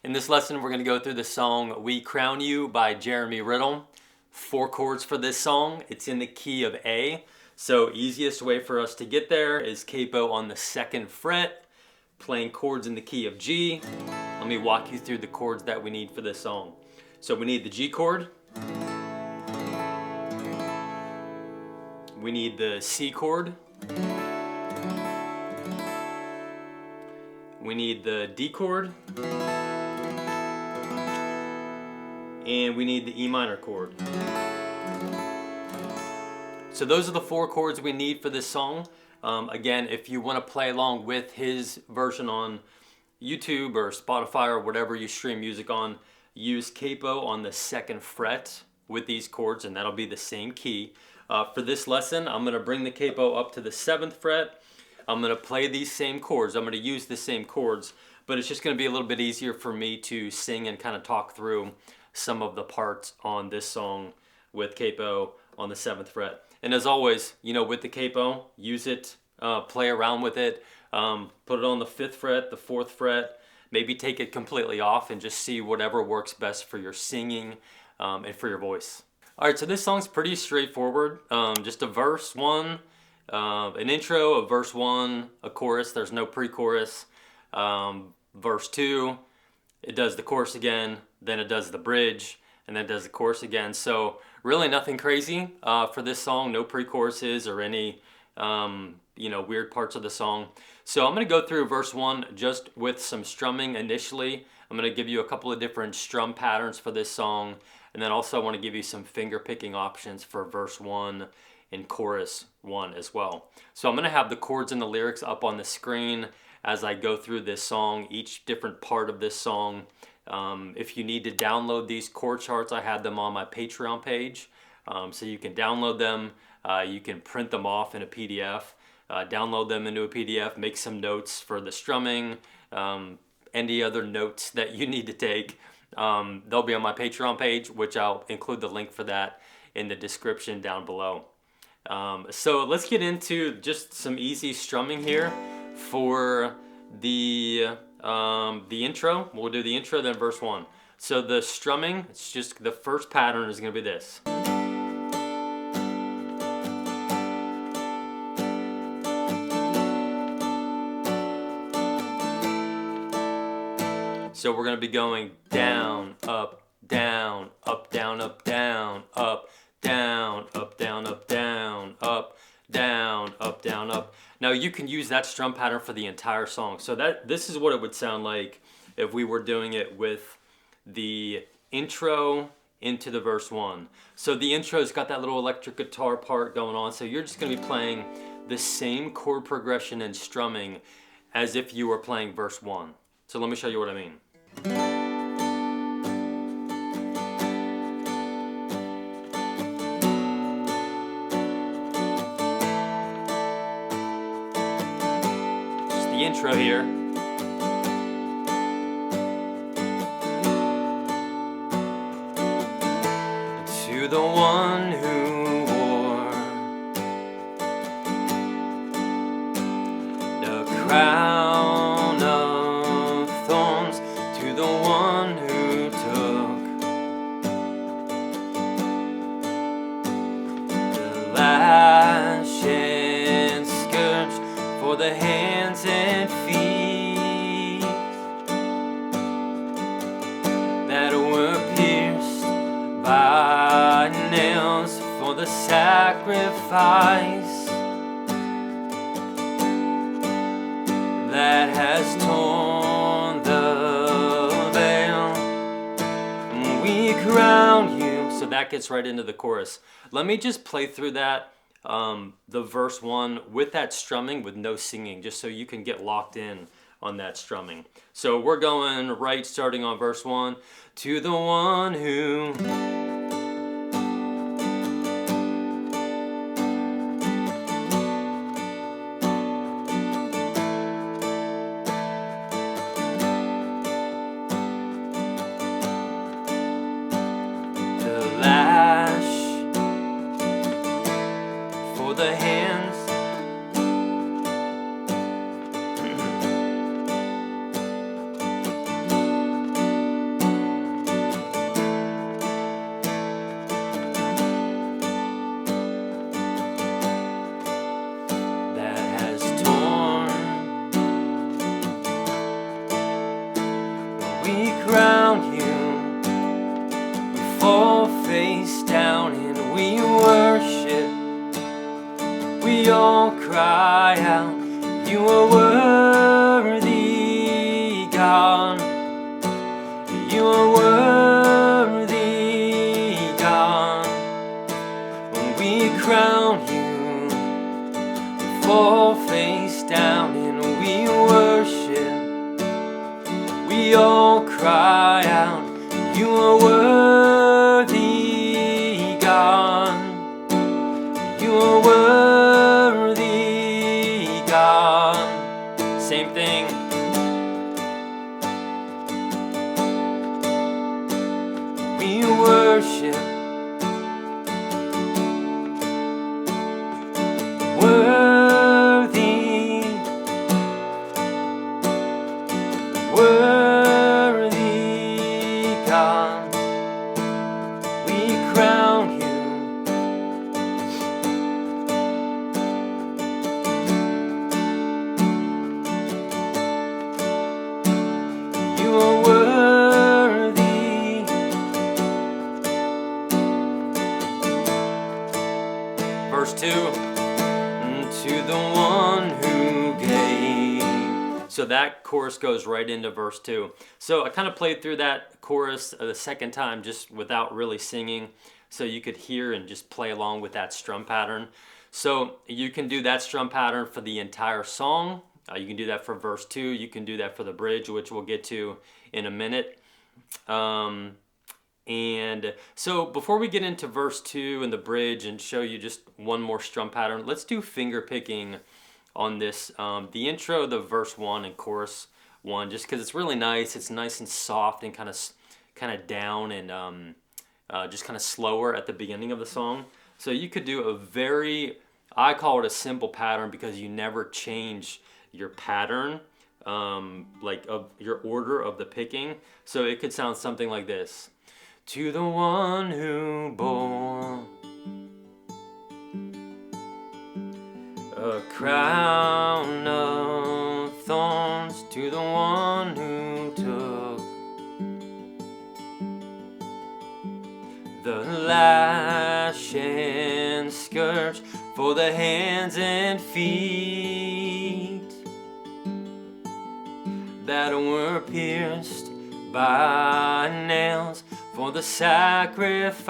In this lesson, we're going to go through the song We Crown You by Jeremy Riddle. 4 chords for this song. It's in the key of A. So easiest way for us to get there is capo on the 2nd fret, playing chords in the key of G. Let me walk you through the chords that we need for this song. So we need the G chord. We need the C chord. We need the D chord. And we need the E minor chord. So those are the 4 chords we need for this song. Again, if you want to play along with his version on YouTube or Spotify or whatever you stream music on, use capo on the 2nd fret with these chords, and that'll be the same key. For this lesson, I'm going to bring the capo up to the 7th fret. I'm going to play these same chords. I'm going to use the same chords, but it's just going to be a little bit easier for me to sing and kind of talk through some of the parts on this song with capo on the 7th fret. And as always, with the capo, use it, play around with it, put it on the 5th fret, the 4th fret, maybe take it completely off and just see whatever works best for your singing and for your voice. All right, so this song's pretty straightforward. Just a verse 1, an intro, a verse 1, a chorus. There's no pre-chorus. Verse 2, it does the chorus again, then it does the bridge, and then it does the chorus again. So really nothing crazy for this song. No pre-choruses or any weird parts of the song. So I'm going to go through verse 1 just with some strumming initially. I'm going to give you a couple of different strum patterns for this song, and then also I want to give you some finger picking options for verse 1 and chorus 1 as well. So I'm going to have the chords and the lyrics up on the screen as I go through this song, each different part of this song. If you need to download these chord charts, I have them on my Patreon page. So you can download them, you can print them off in a PDF, download them into a PDF, make some notes for the strumming, any other notes that you need to take. They'll be on my Patreon page, which I'll include the link for that in the description down below. So let's get into just some easy strumming here for the intro. We'll do the intro, then verse 1. So the strumming, it's just the first pattern is going to be this. So we're going to be going down, up, down, up, down, up, down, up, down, up, down, up, down, up, down, up, down, up. Now you can use that strum pattern for the entire song. So this is what it would sound like if we were doing it with the intro into the verse 1. So the intro's got that little electric guitar part going on. So you're just going to be playing the same chord progression and strumming as if you were playing verse 1. So let me show you what I mean. The intro here. To the one who wore the crown of thorns, to the one who took the lash and scourge for the hands and feet that were pierced by nails for the sacrifice that has torn the veil. We crown you. So that gets right into the chorus. Let me just play through that. The verse 1 with that strumming with no singing, just so you can get locked in on that strumming. So we're going right, starting on verse 1. To the one who the lash for the hands we crown you. We fall face down and we worship. We all cry out, you are worthy, God. You are worthy, God. When we crown you, we fall face down and we worship. We all cry out, you are worthy, God. You are worthy, God. Same thing. We worship. Worthy, worthy, God. We crown you. You are worthy. Verse 2, to the one who gave. So that chorus goes right into verse 2. So I kind of played through that chorus the second time just without really singing, so you could hear and just play along with that strum pattern. So you can do that strum pattern for the entire song. You can do that for verse 2. You can do that for the bridge, which we'll get to in a minute. And so before we get into verse 2 and the bridge and show you just one more strum pattern, let's do finger picking on this. The intro, the verse 1 and chorus 1, just because it's really nice. It's nice and soft and kind of down and just kind of slower at the beginning of the song. So you could do a very, I call it a simple pattern because you never change your pattern, like of your order of the picking. So it could sound something like this. To the one who bore a crown of thorns, to the one who took the lash and scourge for the hands and feet that were pierced by nails for the sacrifice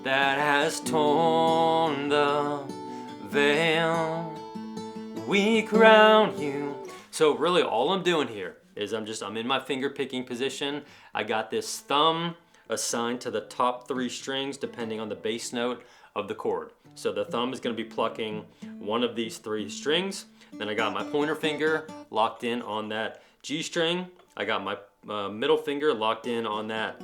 that has torn the veil. We crown you. So really all I'm doing here is I'm in my finger picking position. I got this thumb assigned to the top 3 strings depending on the bass note of the chord. So the thumb is going to be plucking one of these 3 strings. Then I got my pointer finger locked in on that G string. I got my middle finger locked in on that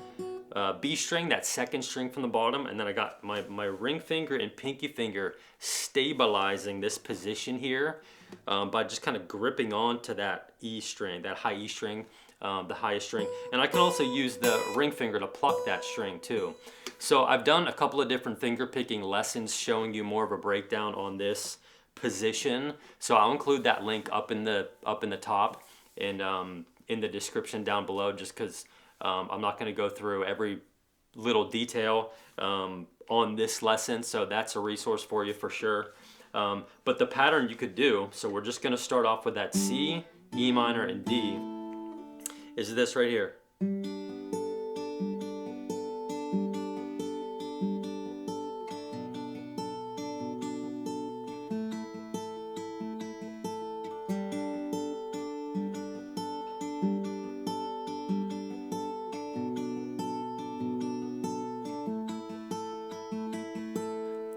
B string, that second string from the bottom. And then I got my ring finger and pinky finger stabilizing this position here by just kind of gripping on to that E string, that high E string, the highest string. And I can also use the ring finger to pluck that string too. So I've done a couple of different finger picking lessons showing you more of a breakdown on this position. So I'll include that link up in the top and in the description down below, just because I'm not going to go through every little detail on this lesson. So that's a resource for you for sure. But the pattern you could do, so we're just going to start off with that C, E minor, and D, is this right here.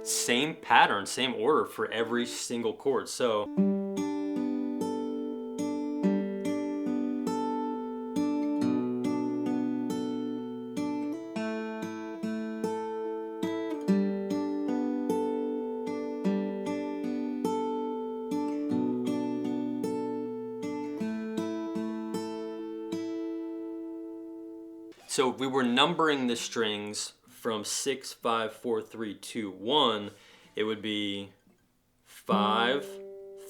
Same pattern, same order for every single chord. So we were numbering the strings from 6, 5, 4, 3, 2, 1. It would be 5,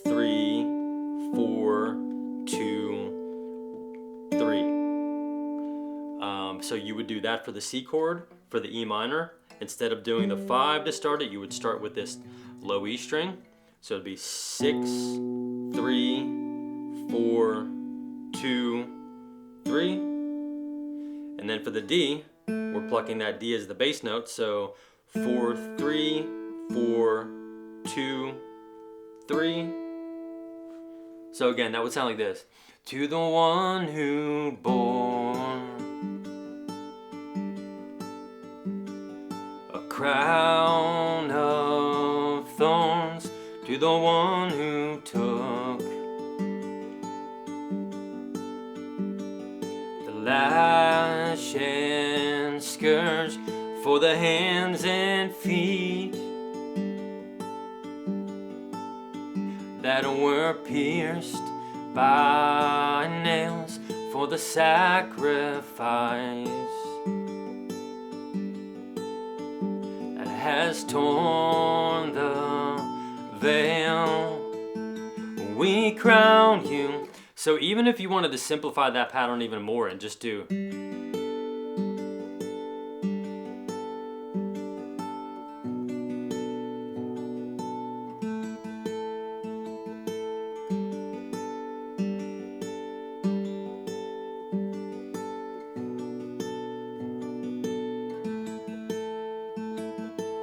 3, 4, So you would do that for the C chord, for the E minor. Instead of doing the 5 to start it, you would start with this low E string. So it'd be 6, 3, 4, 2, 3. And then for the D, we're plucking that D as the bass note. So 4, 3, 4, 2, 3. So again, that would sound like this. To the one who bore a crown of thorns, to the one who took the lash and scourge for the hands and feet that were pierced by nails for the sacrifice that has torn the veil. We crown you. So even if you wanted to simplify that pattern even more and just do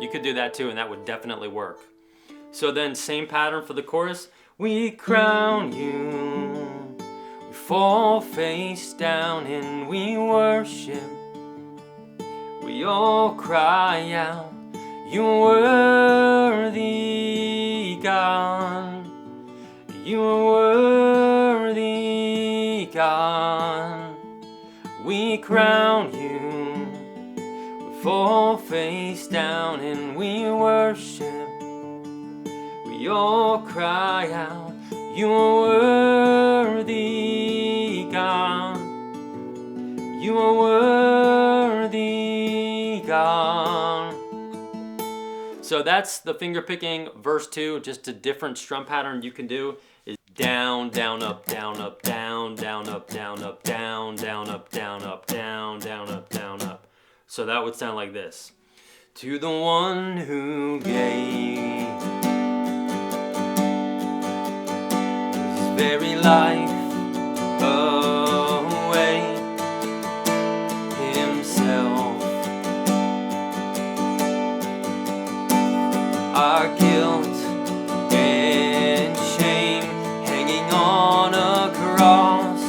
you could do that too, and that would definitely work. So then same pattern for the chorus. We crown you, we fall face down and we worship. We all cry out, you're worthy, God. You are worthy, God. We crown you, we fall face down and we worship. We all cry out, you are worthy, God. You are worthy, God. So that's the finger picking verse 2. Just a different strum pattern you can do is down, down, up, down, up, down, down, up, down, up, down, down, up, down, up, down, down, up, down, up. So that would sound like this. To the one who gave his very life away himself, our guilt and shame hanging on a cross,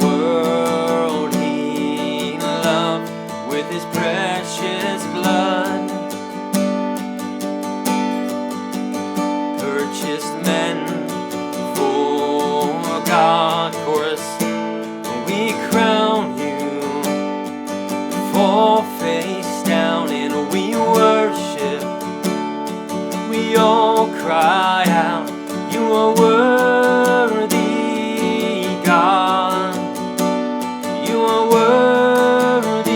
world he loved with his precious blood, purchased men for God. Chorus, we crown you, fall face down and we worship. We all cry out, you are worthy, God. You are worthy,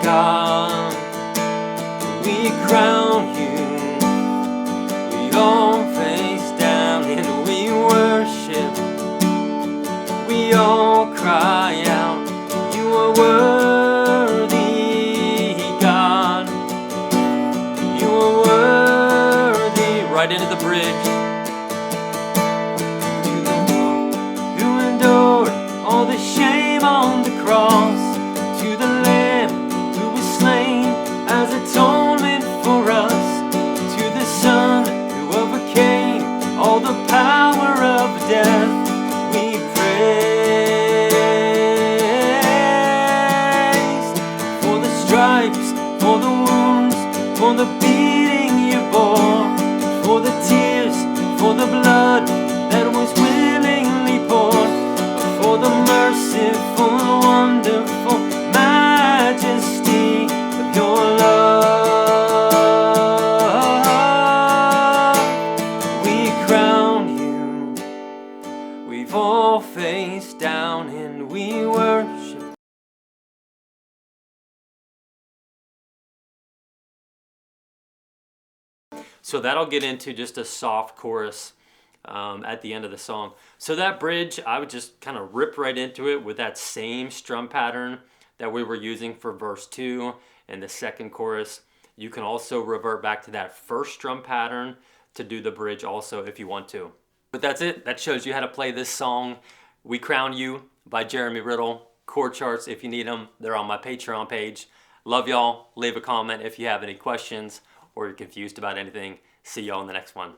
God. We crown you, we all face down and we worship. We all cry out, you are worthy, God. You are worthy. Right into the bridge. To the one who endured all the shame on the cross, to the Lamb who was slain as atonement for us, to the Son who overcame all the power of death, we praise. For the stripes, for the wounds, for the beating you bore, for the tears, for the blood that was willingly poured, for the merciful, wonderful majesty of your love. We crown you, we fall face down and we worship. So that'll get into just a soft chorus at the end of the song. So that bridge, I would just kind of rip right into it with that same strum pattern that we were using for verse 2 and the second chorus. You can also revert back to that first strum pattern to do the bridge also if you want to. But that's it. That shows you how to play this song, We Crown You by Jeremy Riddle. Chord charts, if you need them, they're on my Patreon page. Love y'all. Leave a comment if you have any questions or you're confused about anything. See y'all in the next one.